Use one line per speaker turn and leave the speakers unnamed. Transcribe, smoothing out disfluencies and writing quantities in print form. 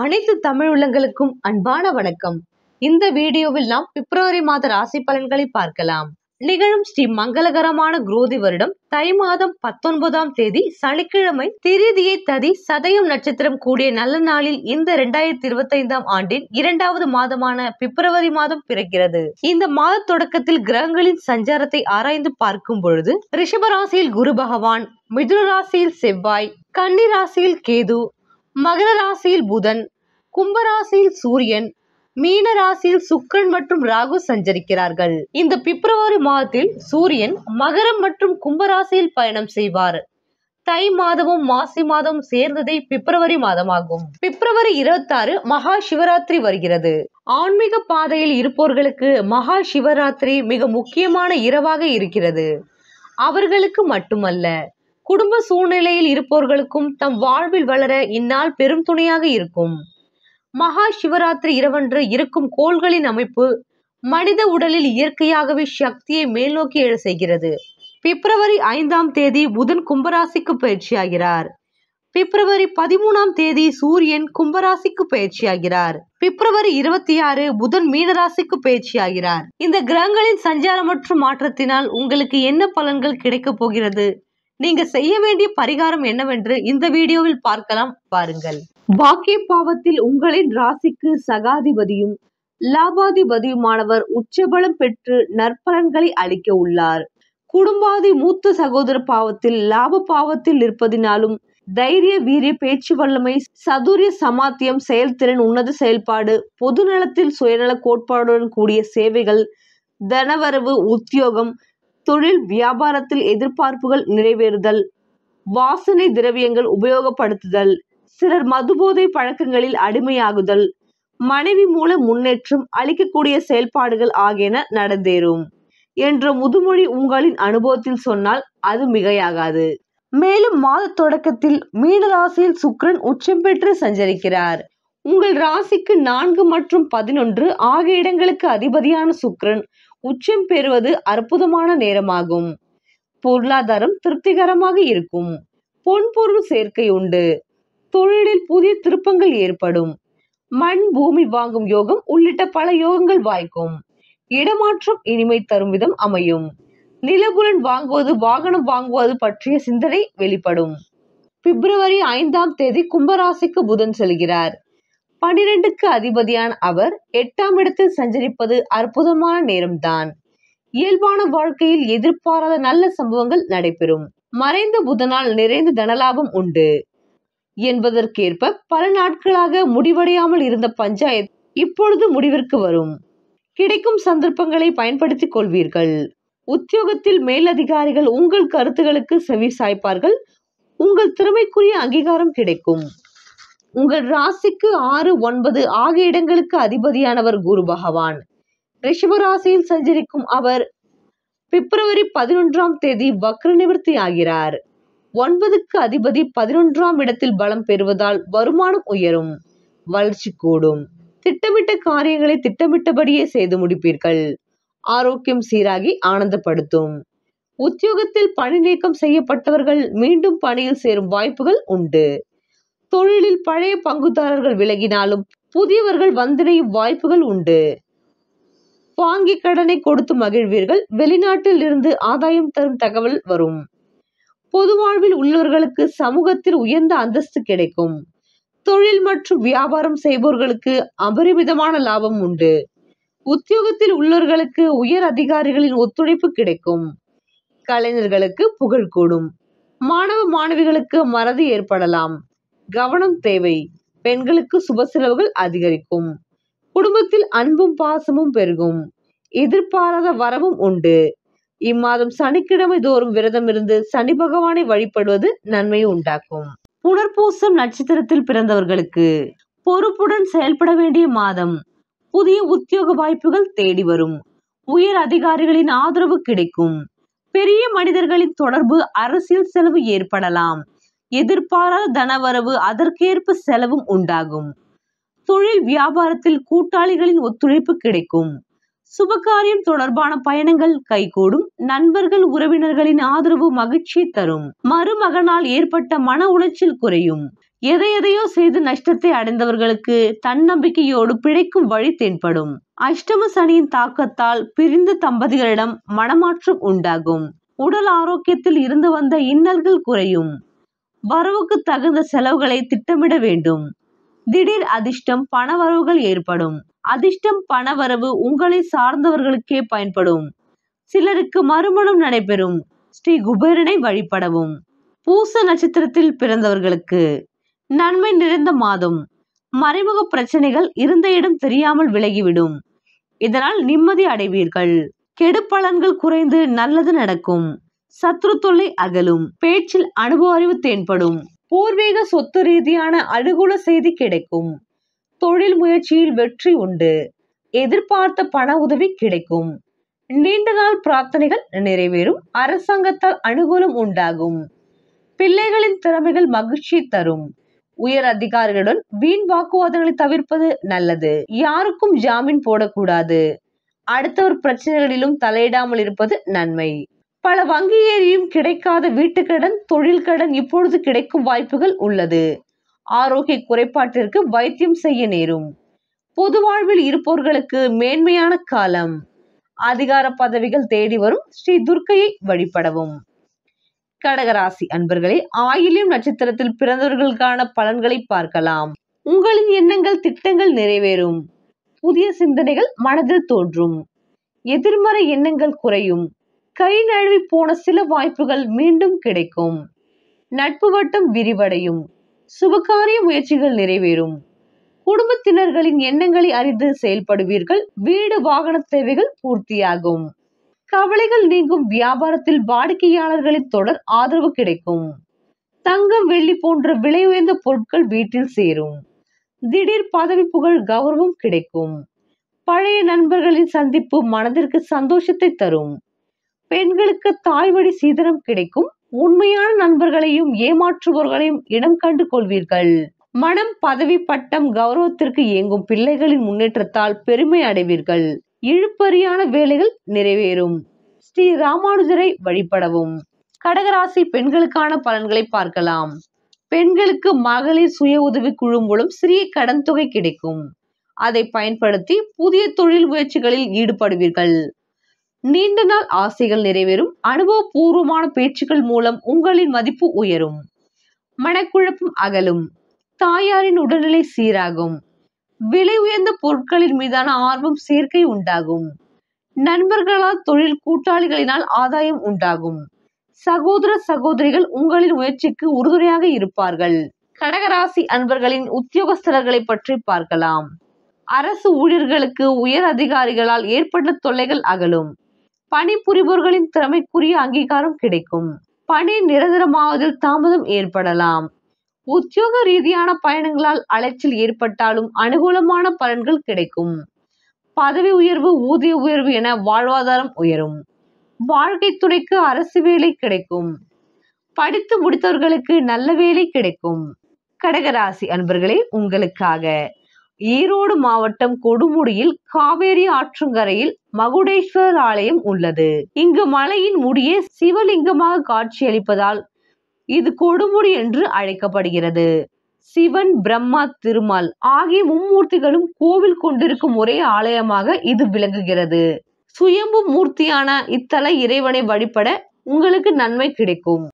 அனைத்து தமிழ் உள்ளங்களுக்கும் அன்பான வணக்கம். இந்த வீடியோவில் நாம் பிப்ரவரி மாத ராசி பலன்களை பார்க்கலாம். நிகழும் ஸ்ரீ மங்களகரமான குரோதி வருடம் தை மாதம் 19ஆம் தேதி சனிக்கிழமை திரிதியை ததி சதயம் நட்சத்திரம் கூடிய நல்ல நாளில் இந்த 2025ஆம் ஆண்டின் 2வது மாதமான பிப்ரவரி மாதம் பிறக்கிறது. இந்த மாத தொடக்கத்தில் கிரகங்களின் சஞ்சாரத்தை ஆராய்ந்து பார்க்கும் பொழுது ரிஷபராசியில் குரு பகவான், மிதுன ராசியில் செவ்வாய், கன்னி ராசியில் கேது, மகர ராசியில் புதன், கும்பராசியில் சூரியன், மீன ராசியில் சுக்கிரன் மற்றும் ராகு சஞ்சரிக்கிறார்கள். இந்த பிப்ரவரி மாதத்தில் சூரியன் மகரம் மற்றும் கும்பராசியில் பயணம் செய்வார். தை மாதமும் மாசி மாதமும் சேர்ந்ததை பிப்ரவரி மாதமாகும். பிப்ரவரி 26 மகா சிவராத்திரி வருகிறது. ஆன்மீக பாதையில் இருப்பவர்களுக்கு மகா சிவராத்திரி மிக முக்கியமான இரவாக இருக்கிறது. அவர்களுக்கு மட்டுமல்ல, குடும்ப சூழ்நிலையில் இருப்பவர்களுக்கும் தம் வாழ்வில் வளர இந்நாள் பெரும் துணையாக இருக்கும். மகா சிவராத்திரி இரவன்று இருக்கும் கோள்களின் அமைப்பு மனித உடலில் இயற்கையாகவே சக்தியை மேல்நோக்கி எழ செய்கிறது. பிப்ரவரி 5ஆம் தேதி புதன் கும்பராசிக்கு பயிற்சியாகிறார். பிப்ரவரி 13ஆம் தேதி சூரியன் கும்பராசிக்கு பயிற்சியாகிறார். பிப்ரவரி 26 புதன் மீனராசிக்கு பயிற்சியாகிறார். இந்த கிரகங்களின் சஞ்சாரம் மற்றும் மாற்றத்தினால் உங்களுக்கு என்ன பலன்கள் கிடைக்க போகிறது, நீங்க செய்ய வேண்டிய பரிகாரம் என்னவென்று இந்த வீடியோவில் பார்க்கலாம், பாருங்கள். பாக்கிய பாவத்தில் உங்களின் ராசிக்கு சகாதிபதியும் லாபாதிபதியுமானவர் உச்சபலம் பெற்று நற்பலன்களை அளிக்க உள்ளார். குடும்பாதி மூத்த சகோதர பாவத்தில் லாப பாவத்தில் இருப்பதினாலும் தைரிய வீரிய பேச்சு வல்லமை, சதுரிய சமாத்தியம், செயல்திறன், உன்னத செயல்பாடு, பொது நலத்தில் சுயநல கோட்பாடுடன் கூடிய சேவைகள், தனவரவு, உத்தியோகம், தொழில் வியாபாரத்தில் எதிர்பார்ப்புகள் நிறைவேறுதல், வாசனை திரவியங்கள் உபயோகப்படுத்துதல், சிலர் மதுபோதை பழக்கங்களில் அடிமையாகுதல், மனைவி மூலம் முன்னேற்றம் அளிக்கக்கூடிய செயல்பாடுகள் ஆகியன நடந்தேறும் என்ற முதுமொழி உங்களின் அனுபவத்தில் சொன்னால் அது மிகையாகாது. மேலும் மாத தொடக்கத்தில் மீன ராசியில் சுக்கிரன் உச்சம் பெற்று சஞ்சரிக்கிறார். உங்கள் ராசிக்கு 4 மற்றும் 11 ஆகிய இடங்களுக்கு அதிபதியான சுக்கிரன் உச்சம் பெறுவது அற்புதமான நேரமாகும். பொருளாதாரம் திருப்திகரமாக இருக்கும். பொன்பொருள் சேர்க்கை உண்டு. தொழிலில் புதிய திருப்பங்கள் ஏற்படும். மண் பூமி வாங்கும் யோகம் உள்ளிட்ட பல யோகங்கள் வாய்க்கும். இடமாற்றம் இனிமை தரும் விதம் அமையும். நிலபுலன் வாங்குவது, வாகனம் வாங்குவது பற்றிய சிந்தனை வெளிப்படும். பிப்ரவரி 5ஆம் தேதி கும்பராசிக்கு புதன் செல்கிறார். 12க்கு அதிபதியான அவர் 8ஆம் இடத்தில் சஞ்சரிப்பது அற்புதமான நேரம்தான். இயல்பான வாழ்க்கையில் எதிர்பாராத நல்ல சம்பவங்கள் நடைபெறும். மறைந்த புதனால் நிறைந்த தனலாபம் உண்டு என்பதற்கேற்ப பல நாட்களாக முடிவடையாமல் இருந்த பஞ்சாயத்து இப்பொழுது முடிவிற்கு வரும். கிடைக்கும் சந்தர்ப்பங்களை பயன்படுத்திக் கொள்வீர்கள். உத்தியோகத்தில் மேலதிகாரிகள் உங்கள் கருத்துகளுக்கு செவி சாய்ப்பார்கள். உங்கள் திறமைக்குரிய அங்கீகாரம் கிடைக்கும். உங்கள் ராசிக்கு 6, 9 ஆகிய இடங்களுக்கு அதிபதியானவர் குரு பகவான். ரிஷபராசியில் சஞ்சரிக்கும் அவர் பிப்ரவரி 11ஆம் தேதி வக்ர நிவர்த்தி ஆகிறார். 9க்கு அதிபதி 11ஆம் இடத்தில் பலம் பெறுவதால் வருமானம் உயரும், வளர்ச்சி கூடும். திட்டமிட்ட காரியங்களை திட்டமிட்டபடியே செய்து முடிப்பீர்கள். ஆரோக்கியம் சீராகி ஆனந்தப்படுத்தும். உத்தியோகத்தில் பணி நீக்கம் செய்யப்பட்டவர்கள் மீண்டும் பணியில் சேரும் வாய்ப்புகள் உண்டு. தொழிலில் பழைய பங்குதாரர்கள் விலகினாலும் புதியவர்கள் வந்திணையும் வாய்ப்புகள் உண்டு. வாங்கி கடனை கொடுத்து மகிழ்வீர்கள். வெளிநாட்டில் இருந்து ஆதாயம் தரும் தகவல் வரும். பொது வாழ்வில் உள்ளவர்களுக்கு சமூகத்தில் உயர்ந்த அந்தஸ்து கிடைக்கும். தொழில் மற்றும் வியாபாரம் செய்பவர்களுக்கு அபரிமிதமான லாபம் உண்டு. உத்தியோகத்தில் உள்ளவர்களுக்கு உயர் அதிகாரிகளின் ஒத்துழைப்பு கிடைக்கும். கலைஞர்களுக்கு புகழ் கூடும். மாணவ மாணவிகளுக்கு மறதி ஏற்படலாம், கவனம் தேவை. பெண்களுக்கு சுப செலவுகள் அதிகரிக்கும். குடும்பத்தில் அன்பும் பாசமும் பெருகும். எதிர்பாராத வரவும் உண்டு. இம்மாதம் சனிக்கிழமை தோறும் விரதம் இருந்து சனி பகவானை வழிபடுவது நன்மையை உண்டாக்கும். புனர்பூசம் நட்சத்திரத்தில் பிறந்தவர்களுக்கு பொறுப்புடன் செயல்பட வேண்டிய மாதம். புதிய உத்தியோக வாய்ப்புகள் தேடி வரும். உயர் அதிகாரிகளின் ஆதரவு கிடைக்கும். பெரிய மனிதர்களின் தொடர்பு, அரசியல் செலவு ஏற்படலாம். எதிர்பாராத தனவரவு, அதற்கேற்ப செலவும் உண்டாகும். தொழில் வியாபாரத்தில் கூட்டாளிகளின் ஒத்துழைப்பு கிடைக்கும். சுபகாரியம் தொடர்பான பயணங்கள் கைகூடும். நண்பர்கள் உறவினர்களின் ஆதரவு மகிழ்ச்சியை தரும். மருமகனால் ஏற்பட்ட மன உளைச்சல் குறையும். எதையோ செய்து நஷ்டத்தை அடைந்தவர்களுக்கு தன்னம்பிக்கையோடு பிழைக்கும் வழி தென்படும். அஷ்டம சனியின் தாக்கத்தால் பிரிந்த தம்பதிகளிடம் மனமாற்றம் உண்டாகும். உடல் ஆரோக்கியத்தில் இருந்து வந்த இன்னல்கள் குறையும். வரவுக்கு தகுந்த செலவுகளை திட்டமிட வேண்டும். திடீர் அதிர்ஷ்டம் பணவரவுகள் ஏற்படும். அதிர்ஷ்டம் பணவரவு உங்களை சார்ந்தவர்களுக்கே பயன்படும். சிலருக்கு மறுமணம் நடைபெறும். ஸ்ரீ குபேரனை வழிபடவும். பூச நட்சத்திரத்தில் பிறந்தவர்களுக்கு நன்மை நிறைந்த மாதம். மறைமுக பிரச்சனைகள் இருந்த இடம் தெரியாமல் விலகிவிடும். இதனால் நிம்மதி அடைவீர்கள். கெடு பலன்கள் குறைந்து நல்லது நடக்கும். சத்ரு தொல்லை அகலும். பேச்சில் அனுபவ அறிவு தென்படும். பூர்வீக சொத்து ரீதியான அனுகூல செய்தி கிடைக்கும். தொழில் முயற்சியில் வெற்றி உண்டு. எதிர்பார்த்த பண உதவி கிடைக்கும். நீண்ட நாள் பிரார்த்தனைகள் நிறைவேறும். அரசாங்கத்தால் அனுகூலம் உண்டாகும். பிள்ளைகளின் திறமைகள் மகிழ்ச்சி தரும். உயர் அதிகாரிகளுடன் வீண் வாக்குவாதங்களை தவிர்ப்பது நல்லது. யாருக்கும் ஜாமீன் போடக்கூடாது. அடுத்தவர் பிரச்சனைகளிலும் தலையிடாமல் இருப்பது நன்மை. பல வங்கி ஏறியும் கிடைக்காத வீட்டுக்கடன், தொழில் கடன் இப்பொழுது கிடைக்கும் வாய்ப்புகள் உள்ளது. ஆரோக்கிய குறைபாட்டிற்கு வைத்தியம் செய்ய நேரும். பொது வாழ்வில் இருப்பவர்களுக்கு மேன்மையான காலம். அதிகார பதவிகள் தேடி வரும். ஸ்ரீ துர்க்கையை வழிபடவும். கடகராசி அன்பர்களே, ஆயில்யம் நட்சத்திரத்தில் பிறந்தவர்களுக்கான பலன்களை பார்க்கலாம். உங்களின் எண்ணங்கள் திட்டங்கள் நிறைவேறும். புதிய சிந்தனைகள் மனதில் தோன்றும். எதிர்மறை எண்ணங்கள் குறையும். கை நழுவி போன சில வாய்ப்புகள் மீண்டும் கிடைக்கும். நட்பு வட்டம் விரிவடையும். சுபகாரிய முயற்சிகள் நிறைவேறும். குடும்பத்தினர்களின் எண்ணங்களை அறிந்து செயல்படுவீர்கள். வீடு வாகன தேவைகள் பூர்த்தியாகும். கவலைகள் நீங்கும். வியாபாரத்தில் வாடிக்கையாளர்களின் தொடர் ஆதரவு கிடைக்கும். தங்கம் வெள்ளி போன்ற விலை உயர்ந்த பொருட்கள் வீட்டில் சேரும். திடீர் பதவி புகழ் கௌரவம் கிடைக்கும். பழைய நண்பர்களின் சந்திப்பு மனதிற்கு சந்தோஷத்தை தரும். பெண்களுக்கு தாய்வழி சீதனம் கிடைக்கும். உண்மையான நண்பர்களையும் ஏமாற்றுபவர்களையும் இடம் கண்டு கொள்வீர்கள். மனம் பதவி பட்டம் கௌரவத்திற்கு இயங்கும். பிள்ளைகளின் முன்னேற்றத்தால் பெருமை அடைவீர்கள். இழுபறியான வேலைகள் நிறைவேறும். ஸ்ரீ ராமானுஜரை வழிபடவும். கடகராசி பெண்களுக்கான பலன்களை பார்க்கலாம். பெண்களுக்கு மகளிர் சுய உதவி குழு மூலம் சிறிய கடன் தொகை கிடைக்கும். அதை பயன்படுத்தி புதிய தொழில் முயற்சிகளில் ஈடுபடுவீர்கள். நீண்ட நாள் ஆசைகள் நிறைவேறும். அனுபவபூர்வமான பேச்சுக்கள் மூலம் உங்களின் மதிப்பு உயரும். மனக்குழப்பம் அகலும். தாயாரின் உடல்நிலை சீராகும். விலை உயர்ந்த பொருட்களின் மீதான ஆர்வம் சேர்க்கை உண்டாகும். நண்பர்களால் தொழில் கூட்டாளிகளினால் ஆதாயம் உண்டாகும். சகோதர சகோதரிகள் உங்களின் முயற்சிக்கு உறுதுணையாக இருப்பார்கள். கடகராசி அன்பர்களின் உத்தியோகஸ்தர்களை பற்றி பார்க்கலாம். அரசு ஊழியர்களுக்கு உயர் அதிகாரிகளால் ஏற்பட்ட தொல்லைகள் அகலும். பணிபுரிபவர்களின் திறமைக்குரிய அங்கீகாரம் கிடைக்கும். பணி நிரந்தரமாவதில் தாமதம் ஏற்படலாம். உத்தியோக ரீதியான பயணங்களால் அலைச்சல் ஏற்பட்டாலும் அனுகூலமான பலன்கள் கிடைக்கும். பதவி உயர்வு, ஊதிய உயர்வு என வாழ்வாதாரம் உயரும். வாழ்க்கை துணைக்கு அரசு வேலை கிடைக்கும். படித்து முடித்தவர்களுக்கு நல்ல வேலை கிடைக்கும். கடகராசி அன்பர்களே, உங்களுக்காக ஈரோடு மாவட்டம் கொடுமுடியில் காவேரி ஆற்றங்கரையில் மகுடேஸ்வரர் ஆலயம் உள்ளது. இங்கு மலையின் முடியே சிவலிங்கமாக காட்சியளிப்பதால் இது கொடுமுடி என்று அழைக்கப்படுகிறது. சிவன், பிரம்மா, திருமால் ஆகிய மும்மூர்த்திகளும் கோவில் கொண்டிருக்கும் ஒரே ஆலயமாக இது விளங்குகிறது. சுயம்பு மூர்த்தியான இத்தல இறைவனை வழிபட உங்களுக்கு நன்மை கிடைக்கும்.